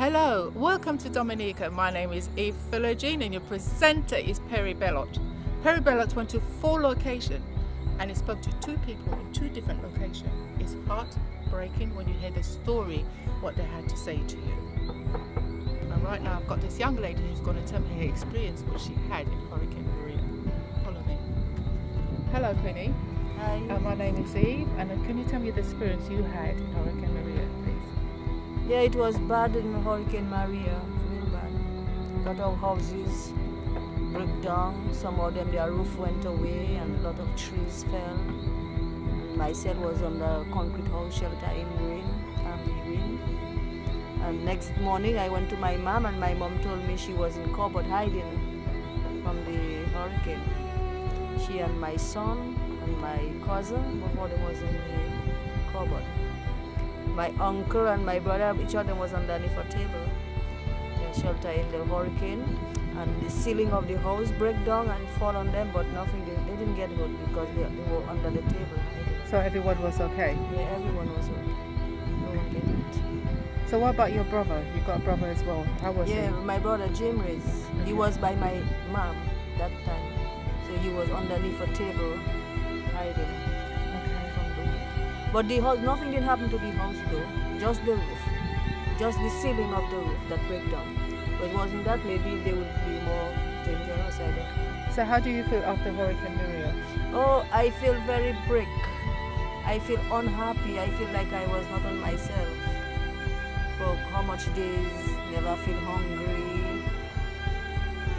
Hello, welcome to Dominica. My name is Eve Philogene and your presenter is Perry Bellot. Perry Bellot went to 4 locations and he spoke to 2 people in 2 different locations. It's heartbreaking when you hear the story, what they had to say to you. And right now I've got this young lady who's going to tell me her experience, what she had in Hurricane Maria. Follow me. Hello, Queenie. Hi. My name is Eve, and can you tell me the experience you had in Hurricane Maria, please? Yeah, it was bad in Hurricane Maria, real bad. A lot of houses broke down, some of them their roof went away and a lot of trees fell. And my cell was under a concrete house shelter in rain and the wind. And next morning I went to my mom and my mom told me she was in cupboard hiding from the hurricane. She and my son and my cousin, both of them was in the cupboard. My uncle and my brother, each of them was underneath a table. They shelter in the hurricane, and the ceiling of the house broke down and fall on them, but nothing, they didn't get hurt because they were under the table. So everyone was okay? Yeah, everyone was okay. No one get hurt. So what about your brother? You got a brother as well. How was he? Yeah, my brother James, Okay. he was by my mom that time. So he was underneath a table hiding. But the house, nothing didn't happen to the house though, just the roof, just the ceiling of the roof that broke down. But it wasn't that, maybe they would be more dangerous, I don't know. So how do you feel after Hurricane Maria? Oh, I feel very break. I feel unhappy. I feel like I was not on myself. For how much days, never feel hungry.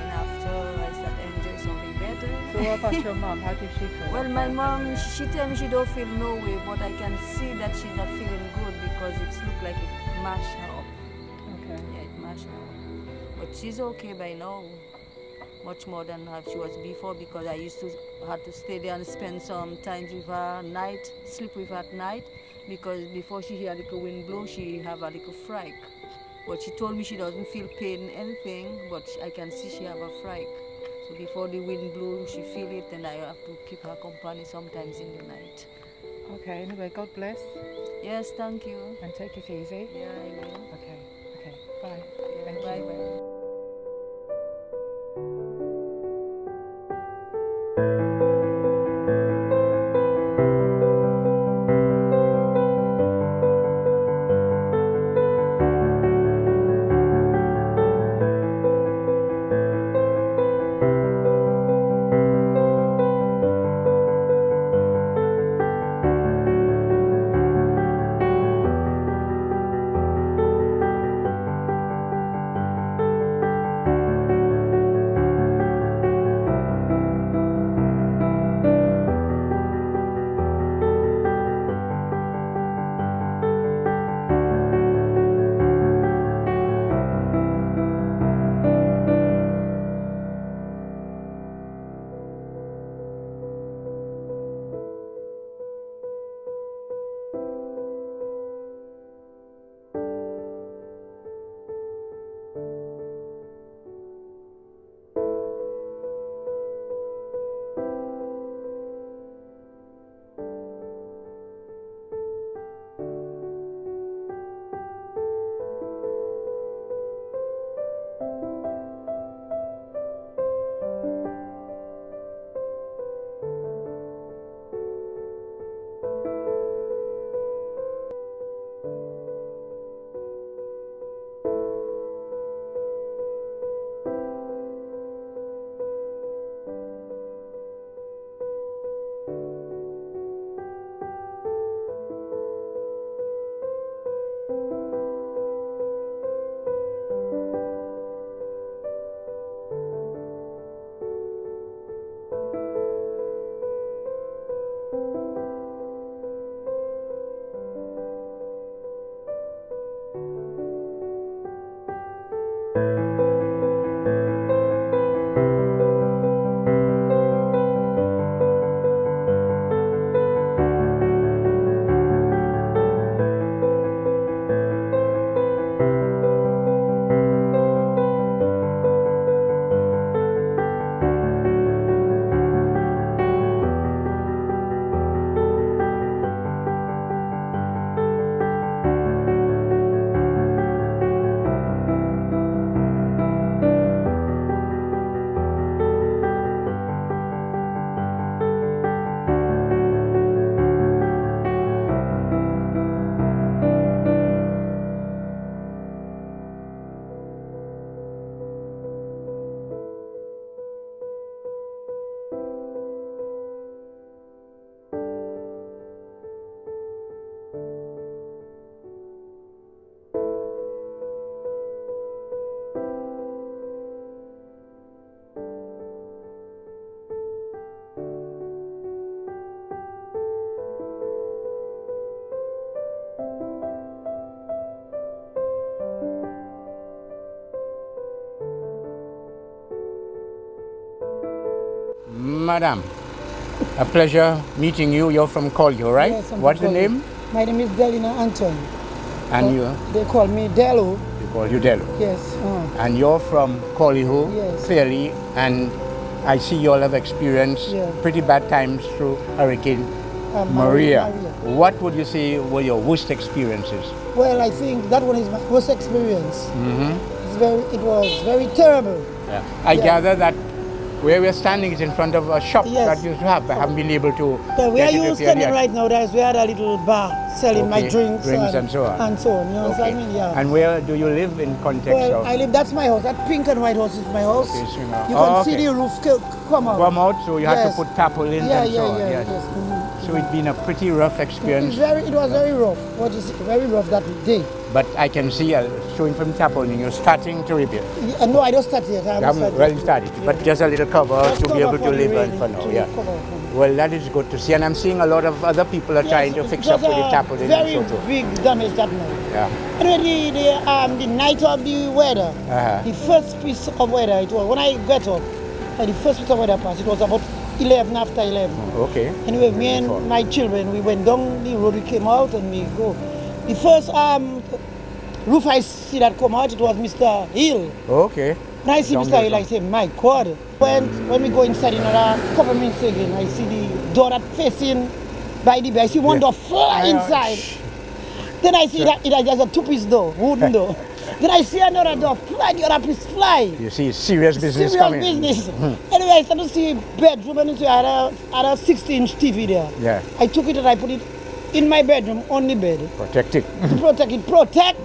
And after I started enjoying something better. So what about your mom? How did she feel? Well, my mom, she tell me she don't feel no way, but I can see that she's not feeling good because it looked like it mashed her up. Okay. Yeah, it mashed her up. But she's okay by now, much more than she was before, because I used to have to stay there and spend some time with her at night, sleep with her at night, because before she hear a little wind blow, she have a little fright. But she told me she doesn't feel pain anything, but I can see she have a fright. So before the wind blows, she feel it, and I have to keep her company sometimes in the night. Okay, anyway, God bless. Yes, thank you. And take it easy. Yeah, I will. Okay, bye. Yeah, Thank you. bye. madam. A pleasure meeting you. You're from Colihaut, right? Yes, I'm What's from the Colihaut. name? My name is Delina Anton. And you? They call me Delo. They call you Dello. Yes. And you're from Colihaut, Yes. clearly, and I see you all have experienced Yeah. pretty bad times through Hurricane Maria. Maria. What would you say were your worst experiences? Well, I think that one is my worst experience. Mm-hmm. It was very terrible. Yeah. I Yeah. gather that where we're standing is in front of a shop Yes. that you have. I haven't been able to. Yeah, where get it you repaired standing yet. right now, we had a little bar selling my Okay, drinks and so on. And so on. You know what I Okay. mean? Yeah. And where do you live in context Well, of? I live. That's my house. That pink and white house is my house. Okay, so now- You can oh, see okay. the roof come out. Come out, so you had to Yes. put tarpaulins Yeah, and yeah, so on. yeah. Yes. Yes. So it's been a pretty rough experience. It was very rough. What is it? Very rough that day. But I can see showing from tarpaulin, you're starting to repair. No, I don't start yet. You haven't really started, but just a little cover Just to be cover able to for the live rain, on for now. to Yeah. cover. Well, that is good to see, and I'm seeing a lot of other people are trying to fix up with the tarpaulin Very and so too. big damage that night. Yeah. Anyway, the night of the weather, the first piece of weather, it was when I got up, the first piece of weather passed, it was about 11 after 11. Okay. Anyway, me and my children, we went down the road, we came out and we go. The first roof I see that come out, it was Mr. Hill. Okay. When I see Down Mr. there, Hill, I say, my God. When we go inside another couple minutes again, I see the door that facing by the bed. I see one door fly inside. Then I see that it has a two-piece door, wooden door. Then I see another door fly, the other piece fly. You see serious business Serious coming. business. Anyway, I started to see bedroom and I had a 60-inch TV there. Yeah. I took it and I put it in my bedroom on the bed. Protect it. To protect it. Protect!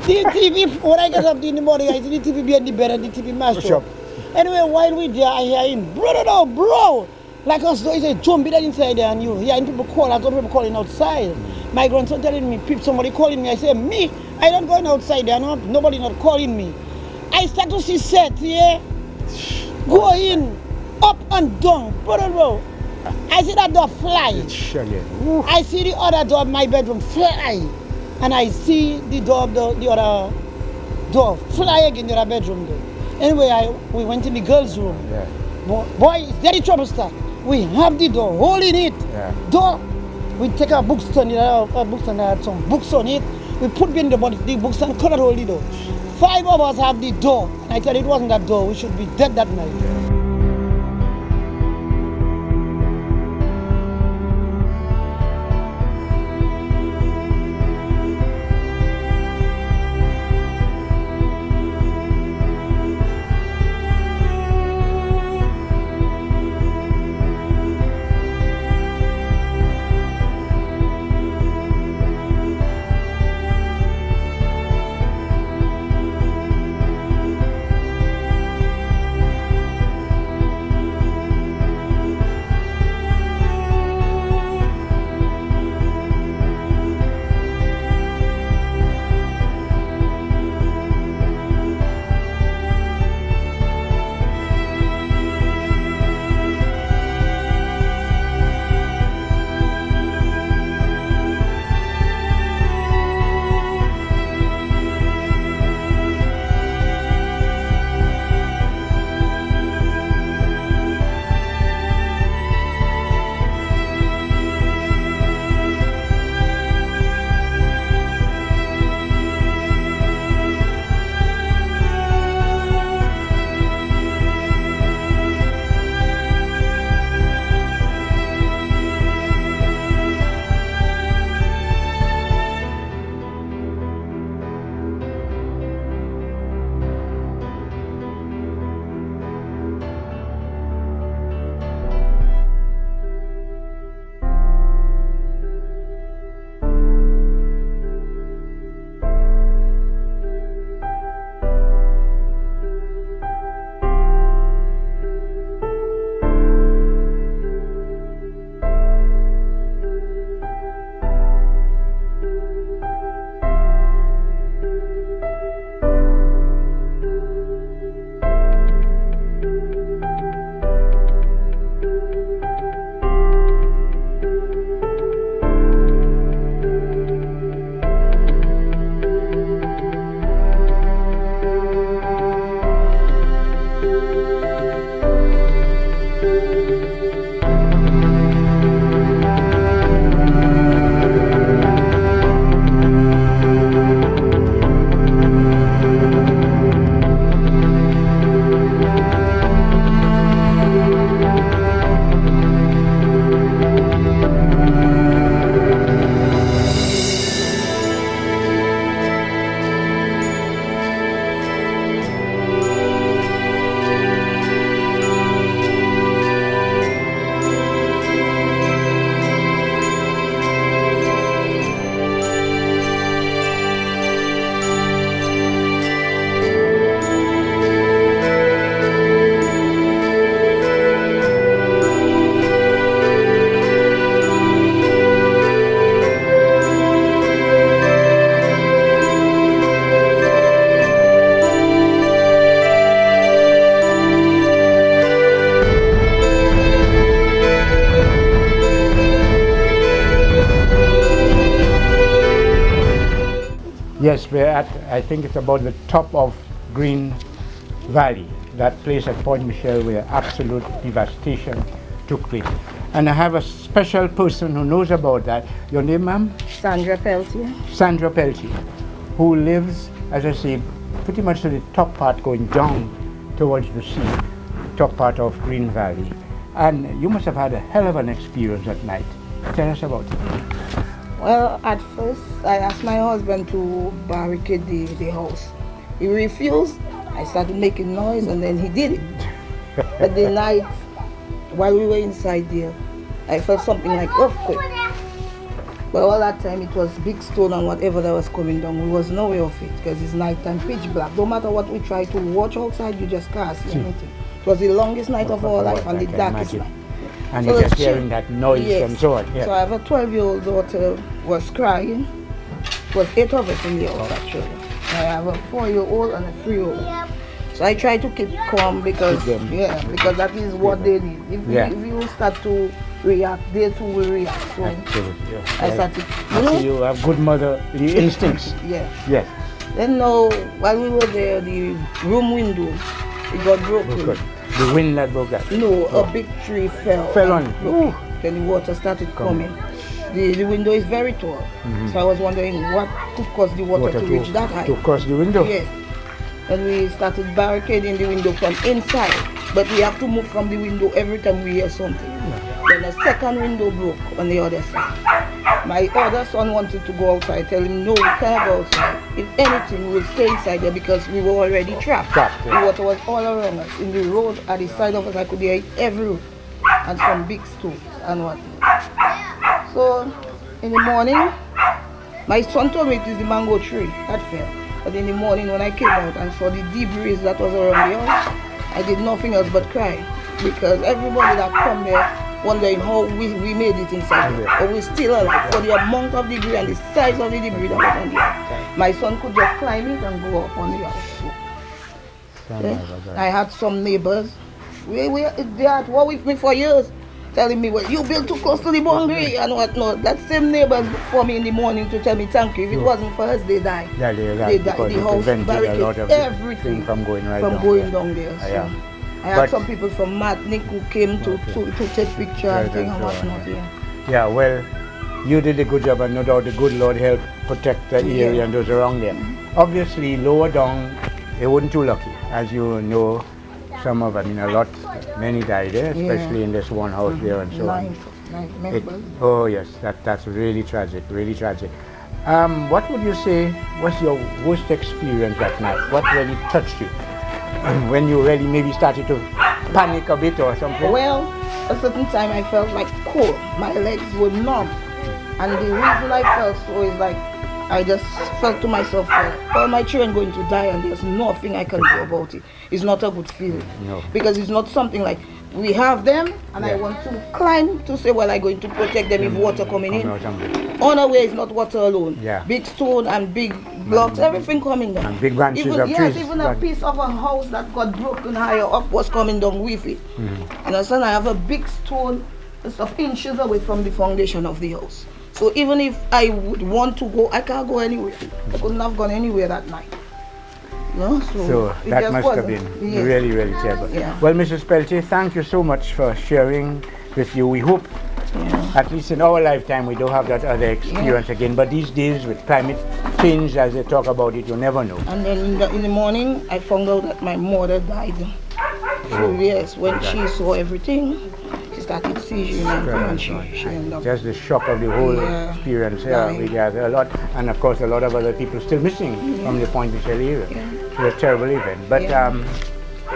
The TV, when I get up in the morning, I see the TV behind the bed and the TV mashed up. Anyway, while we there, I hear him, brother, no, bro! Like us, though, he said, jump it inside there and you hearing people call, I thought people calling outside. My grandson telling me, somebody calling me. I say, me? I don't going outside there, no, nobody not calling me. I start to see set, yeah? Go in, up and down, brother, bro. I see that door fly. I see the other door of my bedroom fly. And I see the door of the other door fly again, the other bedroom door. Anyway, we went in the girls' room. Yeah. Boy, it's very trouble start. We have the door, holding it. Yeah. Door, we take our bookstand, bookstand had some books on it. We put in the bookstand, covered hold the door. 5 of us have the door. And I tell you, it wasn't that door. We should be dead that night. Yes, we're at, I think it's about the top of Green Valley, that place at Pointe Michel where absolute devastation took place. And I have a special person who knows about that. Your name, ma'am? Sandra Peltier. Sandra Peltier, who lives, as I say, pretty much to the top part going down towards the sea, top part of Green Valley. And you must have had a hell of an experience at night. Tell us about it. Well, at first, I asked my husband to barricade the house. He refused. I started making noise, and then he did it. But the night, while we were inside there, I felt something like earthquake. But all that time, it was big stone and whatever that was coming down. We was nowhere of it, because it's nighttime, pitch black. No matter what we try to watch outside, you just can't see anything. It was the longest night of our life and the darkest night. And So you're just the hearing that noise Yes. and so on. Yeah. So I have a 12-year-old daughter was crying. It was 8 of us in the house actually. I have a 4-year-old and a 3-year-old. So I try to keep calm because Keep them. because that is what they need. If you start to react, they too will react. So Absolutely. Yeah. I started, I see you have good motherly instincts. yeah. Yes. Then now while we were there, the room window it got broken. Good. The wind that broke that. No, a big tree fell. Fell on and it. broke. Then the water started coming. The window is very tall. So I was wondering what could cause the water to reach that high. To cross the window. Yes. And we started barricading the window from inside. But we have to move from the window every time we hear something. Then a second window broke on the other side. My other son wanted to go outside. Tell him, no, we can't go outside. If anything, we'll stay inside there because we were already trapped. The water was all around us. In the road, at the side of us, I could hear it everywhere. And some big stones and whatnot. So, in the morning, my son told me it is the mango tree that fell. But in the morning, when I came out and saw the debris that was around the house, I did nothing else but cry. Because everybody that come there wondering how we made it inside there. But we're still alive for the amount of debris and the size of the debris that was on the house. My son could just climb it and go up on the house. I had some neighbors. They had war with me for years, telling me, well, you built too close to the boundary and whatnot. That same neighbors looked for me in the morning to tell me thank you. If it wasn't for us, they died. Yeah, They died. The house barricaded everything from going right from down. going down there. So Yeah. I had some people from Martinique who came to take picture and thing and whatnot. Yeah, well, you did a good job, and no doubt the good Lord helped protect the area and those around there. Obviously, lower down, they weren't too lucky. As you know, many died there, especially in this one house there and so on. Nine members. Oh yes, that's really tragic, really tragic. What would you say was your worst experience that night? What really touched you? When you really maybe started to panic a bit or something? Well, a certain time I felt like cold. My legs were numb. And the reason I felt so is like, I just felt to myself, all my children going to die and there's nothing I can do about it. It's not a good feeling. No. Because it's not something like, we have them and I want to climb to say, well, I'm going to protect them if water coming in. On our way is not water alone. Yeah. Big stone and big blocks, everything coming down. And big branches of trees. Even a piece of a house that got broken higher up was coming down with it. And then I have a big stone some inches away from the foundation of the house. So even if I would want to go, I can't go anywhere. I couldn't have gone anywhere that night. No? So that must have been really, really terrible. Yeah. Well, Mrs. Peltier, thank you so much for sharing with you. We hope, at least in our lifetime, we don't have that other experience again. But these days, with climate change, as they talk about it, you never know. And then in the morning, I found out that my mother died. So yes, when she saw everything, she started seizing and she ended up. Just the shock of the whole experience. Yeah, we gather a lot, and of course a lot of other people still missing from the Pointe Michel area. It was a terrible event. But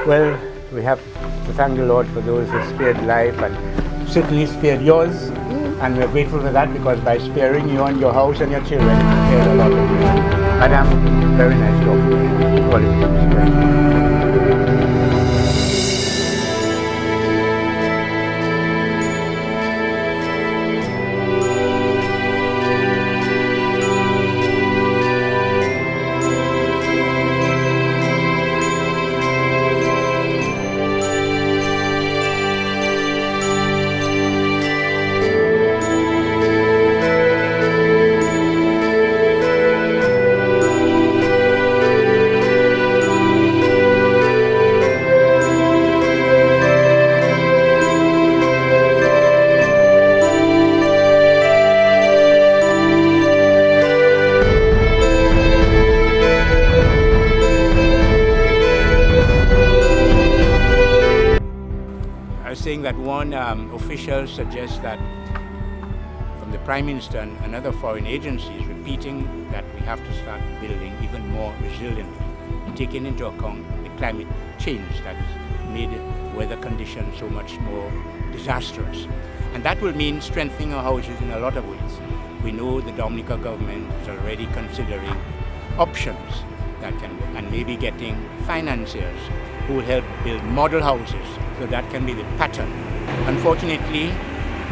well, we have to thank the Lord for those who spared life and certainly spared yours. And we're grateful for that, because by sparing you and your house and your children, it spared a lot of you. Madam, very nice job. interesting that one official suggests that from the Prime Minister and another foreign agencies repeating that we have to start building even more resiliently, taking into account the climate change that has made weather conditions so much more disastrous. And that will mean strengthening our houses in a lot of ways. We know the Dominica government is already considering options that can, and maybe getting financiers who will help build model houses, so that can be the pattern. Unfortunately,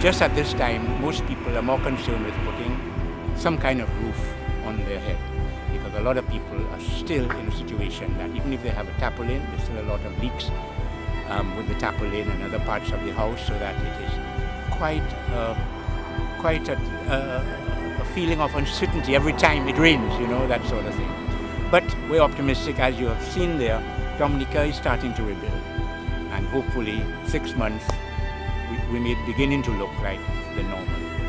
just at this time, most people are more concerned with putting some kind of roof on their head, because a lot of people are still in a situation that even if they have a tarpaulin, there's still a lot of leaks with the tarpaulin and other parts of the house, so that it is quite a feeling of uncertainty every time it rains, you know, that sort of thing. But we're optimistic, as you have seen there. Dominica is starting to rebuild, and hopefully 6 months we may beginning to look like the normal.